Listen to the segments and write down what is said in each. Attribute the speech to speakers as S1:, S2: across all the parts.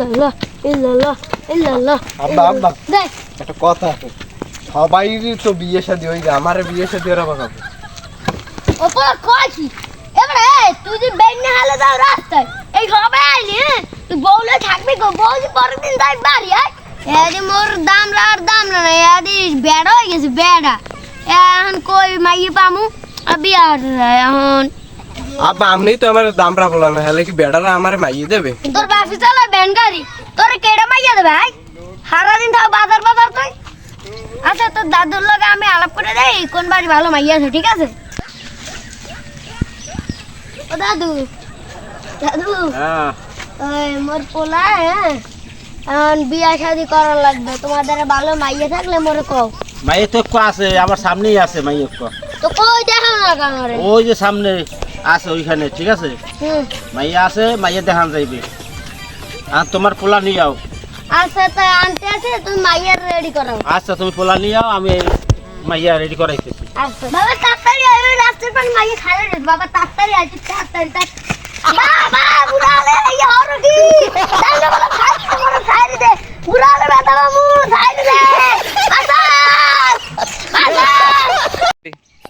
S1: ইল্লাল্লাহ ইল্লাল্লাহ ইল্লাল্লাহ।
S2: আব্বা আব্বা
S1: দেখ
S2: একটা কথা আছে, সবাইরই তো বিয়ে শাদী হয়ে যায়, আমার বিয়ে শাদী ওরা বানাবো।
S1: ওপর কয় কি এবারে তুই যে বেন্নে হালে যাও রাস্তায় এই হবে আইলি তুই বউলে থাকবি গো, বউ যে পরের দিন যাই বাড়ি আয় এদি মোর দাম না এদি বেড়া হয়ে গেছে বেড়া। এখন কই মাইয়ে পামু বিয়ার এখন
S2: আব্বা আপনি তো আমার দামরা বলা না, হলে কি বেড়ারা আমার মাইয়ে দেবে?
S1: তোর বাপি চালা ব্যান গাড়ি তোর কেডা মাইয়া দেবে ভাই? সারাদিন থাক বাজার বাজার তুই। আচ্ছা তোর দাদুর লগে আমি আলাপ করে দেই কোন বাড়ি ভালো মাইয়া আছে, ঠিক আছে? ও দাদু দাদু
S2: হ্যাঁ
S1: ওই মোর পোলা এখন বিয়া শাদি করার লাগবে, তোমাদের ভালো মাইয়া থাকলে মোরে কও।
S3: মাইয়ে তো একটু আছে আমার সামনেই আছে, মাইয়ে একটু
S1: তো কই দেখাও না কেন রে?
S3: ওই যে সামনে আছে ওইখানে, ঠিক আছে?
S1: হুম
S3: মাইয়া আছে, মাইয়ে দেখান যাইবে। আর তোমার পোলা নিয়ে যাও।
S1: আচ্ছা তা আনতে আছে তুমি মাইয়ার রেডি করাও।
S3: আচ্ছা তুমি পোলা নিয়ে যাও, আমি মাইয়া রেডি করাইতেছি।
S1: আচ্ছা বাবা তাড়াতাড়ি আয়, ওই রাস্তার পাশে মাইয়া খাইলে রে বাবা, তাড়াতাড়ি আয় তাড়াতাড়ি বাবা বুড়ালে এই হরকি তাহলে বলে খাইতে বড় খাইরে দে বুড়ালে বেটা বাবু খাইরে দে। আচ্ছা আচ্ছা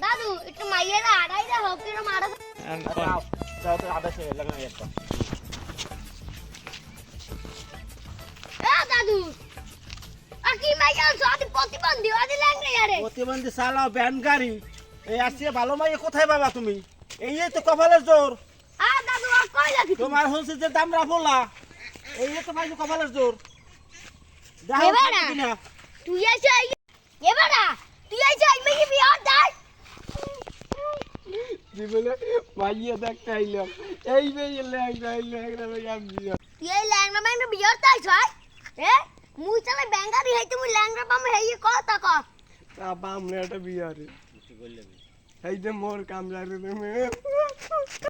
S1: দাদু একটু মাইয়ারা আড়াই দে হোক কিরম আড়া।
S3: যাও তো আদাসে লাগাই একটা।
S1: দাদু আর কি মাইয়া সাথে প্রতিবন্ধী আদি লাগলে আরে
S3: প্রতিবন্ধী চালাও ভ্যান গাড়ি, এই আসছে ভালো মাইয়ে কোথায় পাবা তুমি? এই তো কপালের জোর।
S1: দাদু আর কই লাগি
S3: তোমার হচ্ছে যে দামরা পোলা, এই তো পাইছো কপালের জোর। যাও
S1: এবারে?
S3: না
S1: তুই আইছ এবারে তুই আইছ মেয়ে বিয়া দাই
S2: জীবনে মাইয়ে দেখতে আইলাম, এই মেয়ে ল্যাংড়া আমি
S1: তুই এই ল্যাংড়া ম্যাংড়া বিয়া দাই ছয় মুই চালে বেঙ্গারি হই তুমি ল্যাংড়া পাম হেই কথা ক
S2: আব্বা আমরা একটা বিয়ে রে, এই যে মোর কামলা রে তুমি